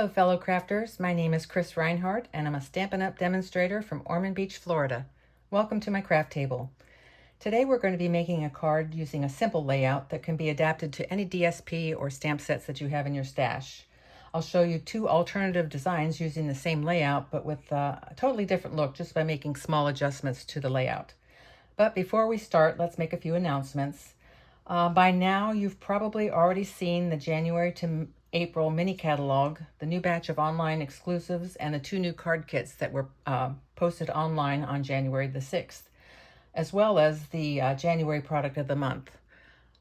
Hello fellow crafters, my name is Chris Reinhardt and I'm a Stampin' Up demonstrator from Ormond Beach, Florida. Welcome to my craft table. Today we're going to be making a card using a simple layout that can be adapted to any DSP or stamp sets that you have in your stash. I'll show you two alternative designs using the same layout but with a totally different look just by making small adjustments to the layout. But before we start, let's make a few announcements. By now you've probably already seen the January to April mini catalog, the new batch of online exclusives, and the two new card kits that were posted online on January the 6th, as well as the January product of the month.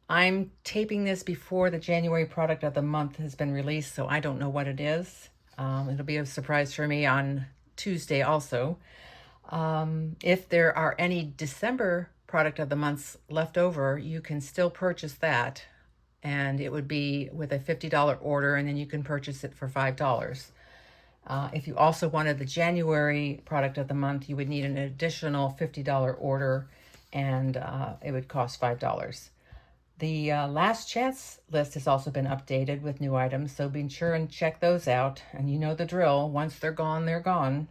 I'm taping this before the January product of the month has been released, so I don't know what it is. It'll be a surprise for me on Tuesday also. If there are any December product of the months left over, you can still purchase that. And it would be with a $50 order, and then you can purchase it for $5. If you also wanted the January product of the month, you would need an additional $50 order, and it would cost $5. The last chance list has also been updated with new items, so be sure and check those out. And you know the drill, once they're gone, they're gone.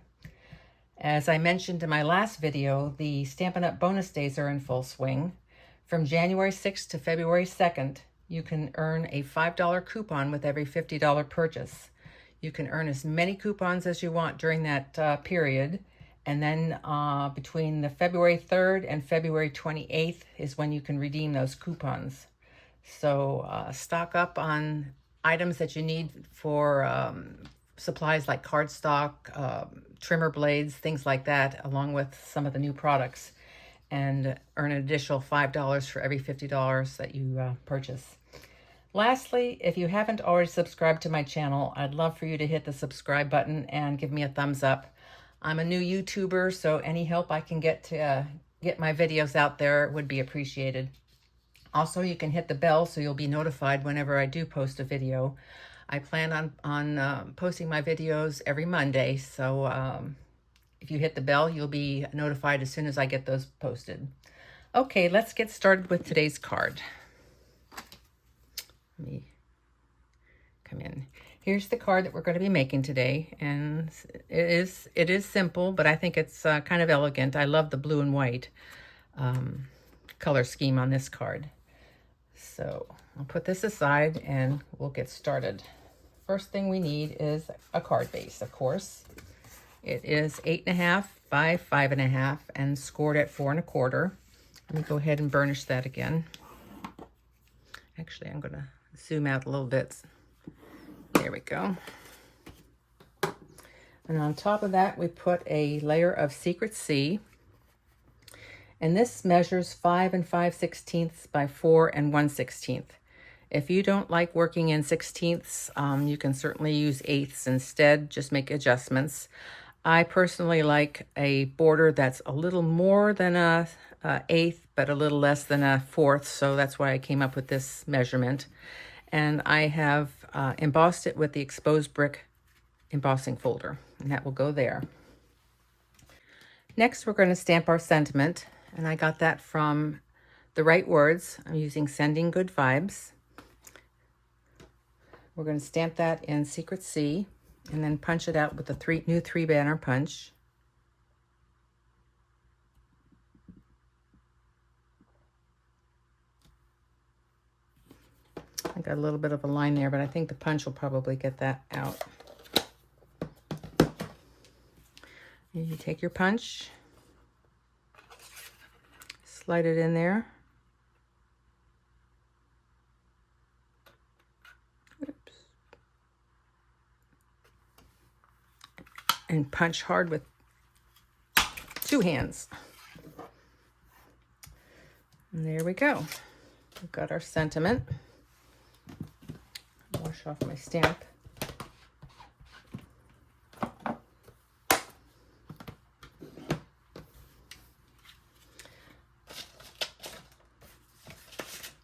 As I mentioned in my last video, the Stampin' Up bonus days are in full swing. From January 6th to February 2nd, you can earn a $5 coupon with every $50 purchase. You can earn as many coupons as you want during that period. And then between the February 3rd and February 28th is when you can redeem those coupons. So stock up on items that you need for supplies like cardstock, trimmer blades, things like that, along with some of the new products, and earn an additional $5 for every $50 that you purchase. Lastly, if you haven't already subscribed to my channel, I'd love for you to hit the subscribe button and give me a thumbs up. I'm a new YouTuber, so any help I can get to get my videos out there would be appreciated. Also, you can hit the bell so you'll be notified whenever I do post a video. I plan on posting my videos every Monday, so if you hit the bell, you'll be notified as soon as I get those posted. Okay, let's get started with today's card. Let me come in. Here's the card that we're going to be making today, and it is simple, but I think it's kind of elegant. I love the blue and white color scheme on this card. So I'll put this aside and we'll get started. First thing we need is a card base, of course. It is 8.5 by 5.5 and scored at 4 1/4. Let me go ahead and burnish that again. Actually, I'm going to zoom out a little bit. There we go. And on top of that, we put a layer of Secret C. And this measures 5 5/16 by 4 1/16. If you don't like working in 16ths, you can certainly use 8ths instead. Just make adjustments. I personally like a border that's a little more than a 1/8, but a little less than a 1/4, so that's why I came up with this measurement. And I have embossed it with the exposed brick embossing folder, and that will go there. Next, we're going to stamp our sentiment, and I got that from The Right Words. I'm using Sending Good Vibes. We're going to stamp that in Secret C, and then punch it out with the new 3-banner punch. I got a little bit of a line there, but I think the punch will probably get that out. And you take your punch, slide it in there. Oops. And punch hard with 2 hands. And there we go. We've got our sentiment. Wash off my stamp.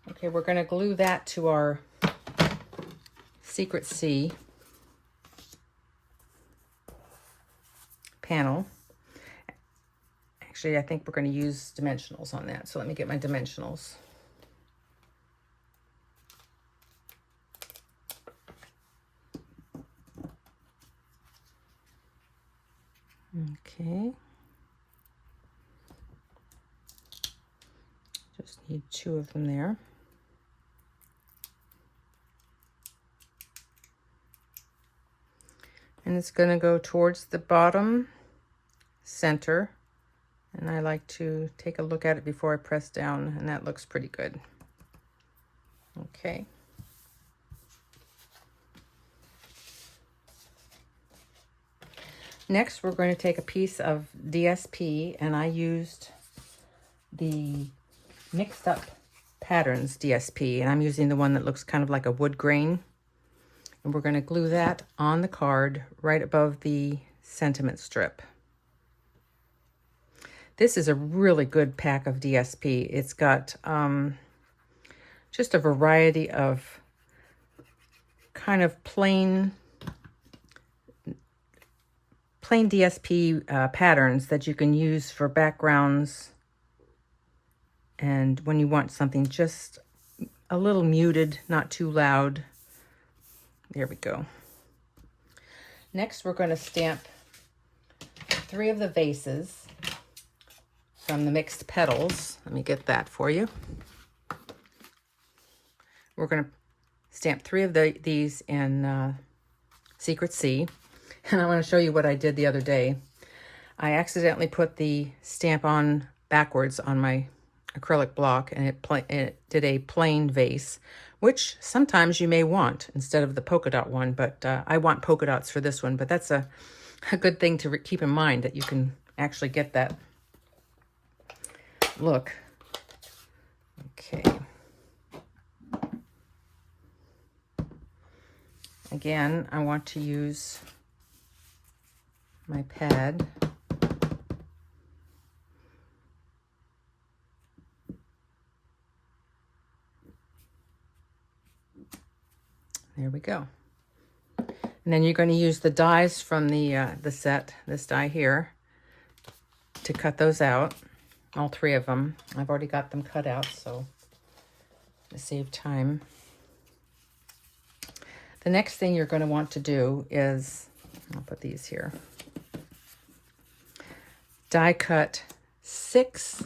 Okay, we're going to glue that to our Secret C panel. Actually, I think we're going to use dimensionals on that. So let me get my dimensionals. Okay. Just need 2 of them there. And it's going to go towards the bottom center. And I like to take a look at it before I press down, and that looks pretty good. Okay. Next, we're going to take a piece of DSP, and I used the Mixed Up Patterns DSP, and I'm using the one that looks kind of like a wood grain. And we're going to glue that on the card right above the sentiment strip. This is a really good pack of DSP. It's got just a variety of kind of plain DSP patterns that you can use for backgrounds, and when you want something just a little muted, not too loud. There we go. Next, we're going to stamp 3 of the vases from the Mixed Petals. Let me get that for you. We're going to stamp 3 of these in Secret Sea. And I want to show you what I did the other day. I accidentally put the stamp on backwards on my acrylic block, and it did a plain vase, which sometimes you may want instead of the polka dot one, but I want polka dots for this one. But that's a good thing to keep in mind, that you can actually get that look. Okay. Again, I want to use my pad. There we go. And then you're going to use the dies from the set, this die here, to cut those out, all 3 of them. I've already got them cut out, so to save time. The next thing you're going to want to do is, I'll put these here, die cut 6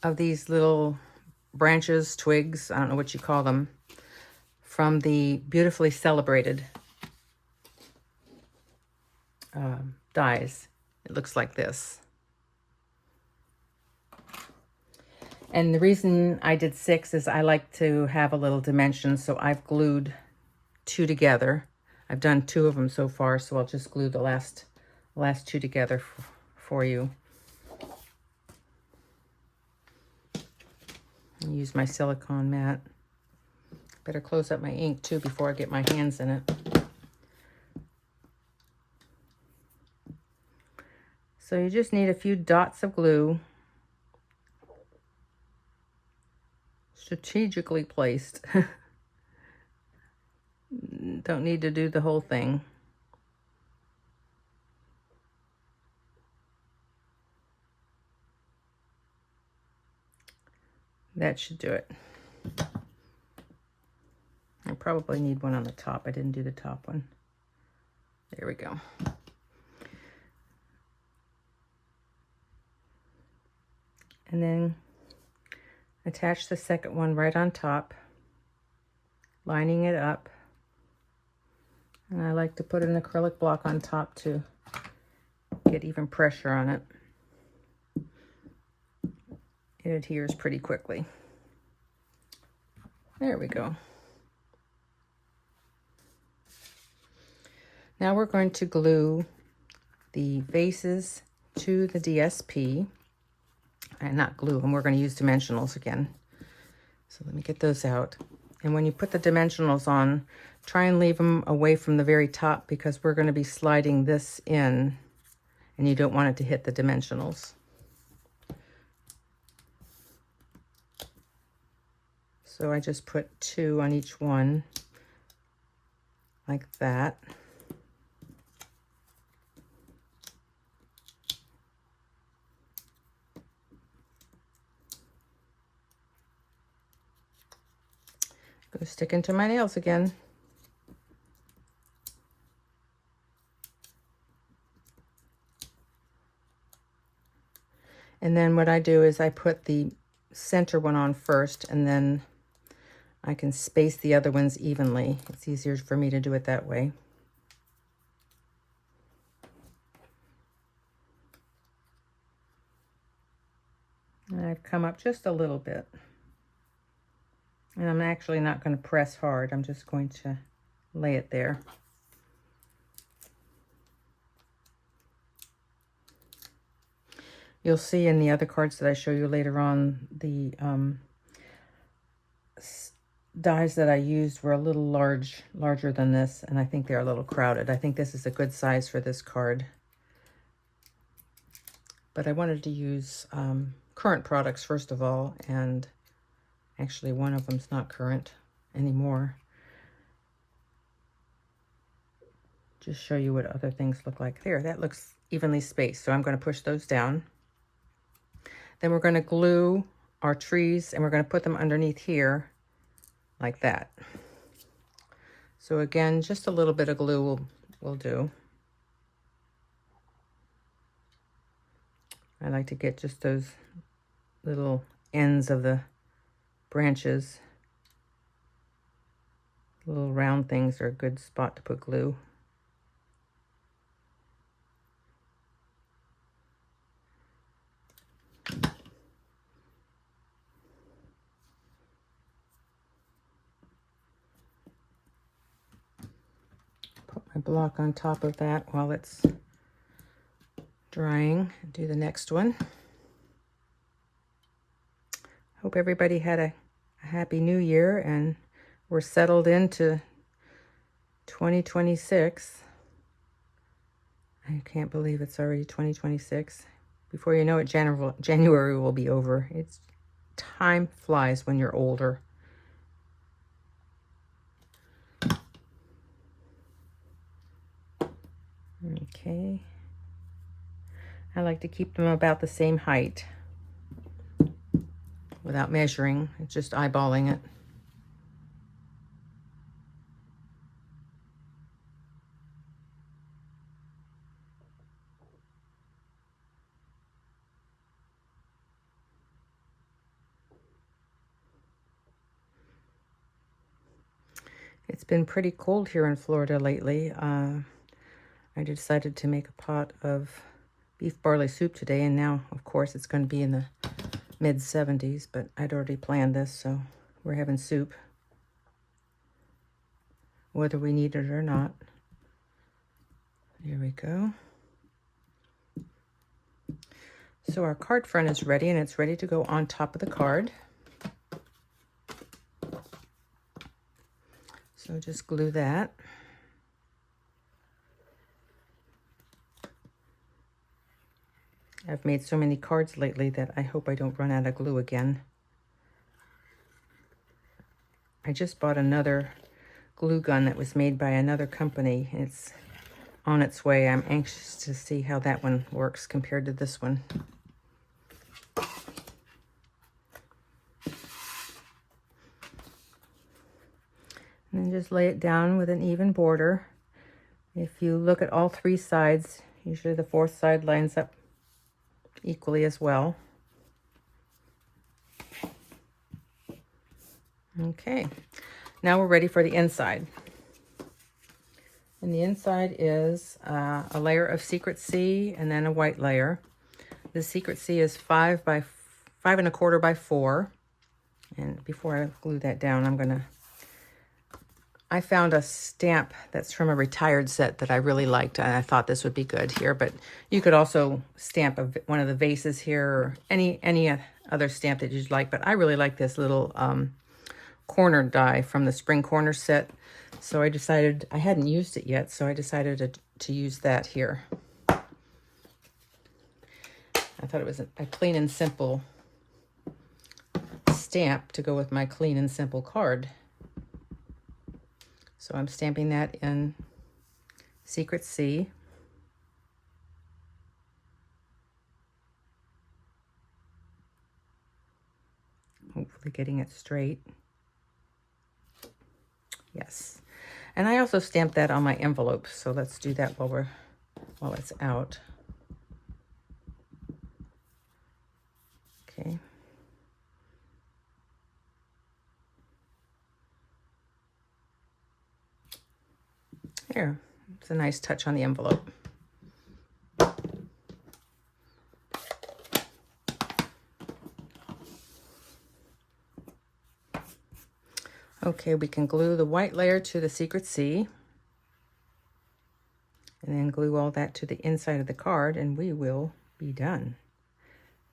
of these little branches, twigs, I don't know what you call them, from the Beautifully Celebrated dies. It looks like this. And the reason I did 6 is I like to have a little dimension, so I've glued 2 together. I've done 2 of them so far, so I'll just glue the last 2 together for you. I'll use my silicone mat. Better close up my ink too before I get my hands in it. So you just need a few dots of glue, strategically placed. Don't need to do the whole thing. That should do it. I probably need one on the top. I didn't do the top one. There we go. And then attach the second one right on top, lining it up. And I like to put an acrylic block on top to get even pressure on it. It adheres pretty quickly. There we go. Now we're going to glue the vases to the DSP. And not glue them, we're going to use dimensionals again. So let me get those out. And when you put the dimensionals on, try and leave them away from the very top, because we're going to be sliding this in and you don't want it to hit the dimensionals. So I just put 2 on each one, like that. Go stick into my nails again. And then what I do is I put the center one on first, and then I can space the other ones evenly. It's easier for me to do it that way. And I've come up just a little bit. And I'm actually not going to press hard. I'm just going to lay it there. You'll see in the other cards that I show you later on, the dies that I used were a little larger than this, and I think they're a little crowded. I think this is a good size for this card. But I wanted to use current products first of all, and actually one of them's not current anymore. Just show you what other things look like. There, that looks evenly spaced, so I'm going to push those down. Then we're going to glue our trees, and we're going to put them underneath here like that. So again, just a little bit of glue will do. I like to get just those little ends of the branches. Little round things are a good spot to put glue. Put my block on top of that while it's drying. Do the next one. Hope everybody had a happy new year and we're settled into 2026. I can't believe it's already 2026. Before you know it, January will be over. Time flies when you're older. Okay. I like to keep them about the same height without measuring. It's just eyeballing it. It's been pretty cold here in Florida lately. I decided to make a pot of beef barley soup today, and now, of course, it's going to be in the mid-70s, but I'd already planned this, so we're having soup, whether we need it or not. Here we go. So our card front is ready, and it's ready to go on top of the card. So just glue that. I've made so many cards lately that I hope I don't run out of glue again. I just bought another glue gun that was made by another company. It's on its way. I'm anxious to see how that one works compared to this one. And then just lay it down with an even border. If you look at all three sides, usually the fourth side lines up equally as well. Okay, now we're ready for the inside. And the inside is a layer of Secret Sea and then a white layer. The Secret Sea is 5 1/4 by 4. And before I glue that down, I found a stamp that's from a retired set that I really liked, and I thought this would be good here. But you could also stamp one of the vases here, or any other stamp that you'd like. But I really like this little corner die from the Spring Corner set. So I decided, I hadn't used it yet, so I decided to use that here. I thought it was a clean and simple stamp to go with my clean and simple card. So I'm stamping that in Secret Sea. Hopefully getting it straight. Yes. And I also stamped that on my envelope, so let's do that while it's out. Okay. There, it's a nice touch on the envelope. Okay, we can glue the white layer to the Secret C, and then glue all that to the inside of the card, and we will be done.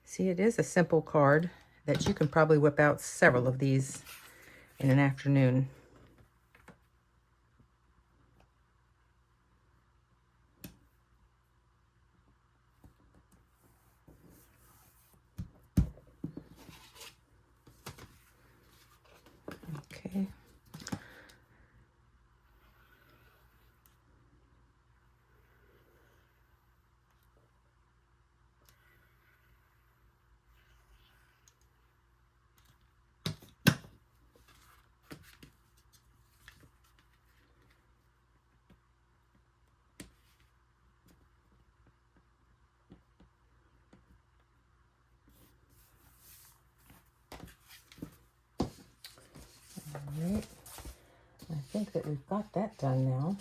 See, it is a simple card that you can probably whip out several of these in an afternoon. Okay. All right. I think that we've got that done now.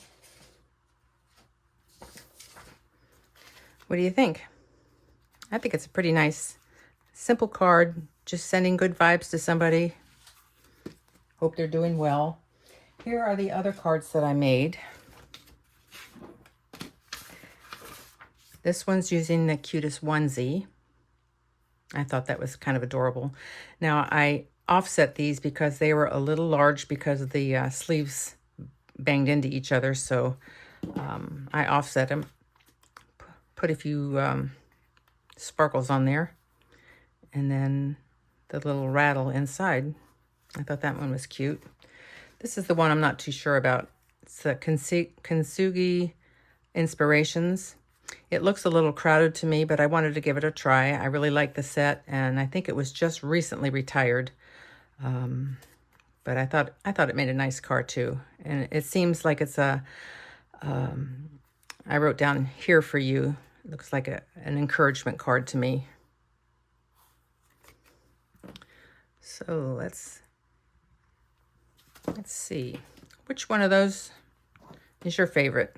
What do you think? I think it's a pretty nice, simple card, just sending good vibes to somebody. Hope they're doing well. Here are the other cards that I made. This one's using the cutest onesie. I thought that was kind of adorable. Now, I offset these because they were a little large because of the sleeves banged into each other, so I offset them. Put a few sparkles on there, and then the little rattle inside. I thought that one was cute. This is the one I'm not too sure about. It's the Kintsugi Inspirations. It looks a little crowded to me, but I wanted to give it a try. I really like the set, and I think it was just recently retired. But I thought it made a nice card too. And it seems like it's a, I wrote down "here for you." It looks like an encouragement card to me. So let's see. Which one of those is your favorite?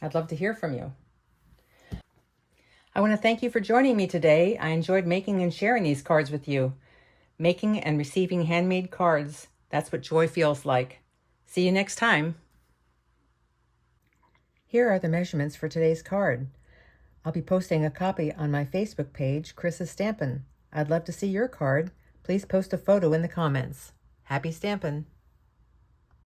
I'd love to hear from you. I want to thank you for joining me today. I enjoyed making and sharing these cards with you. Making and receiving handmade cards, that's what joy feels like. See you next time. Here are the measurements for today's card. I'll be posting a copy on my Facebook page, Chris's Stampin'. I'd love to see your card. Please post a photo in the comments. Happy stampin'!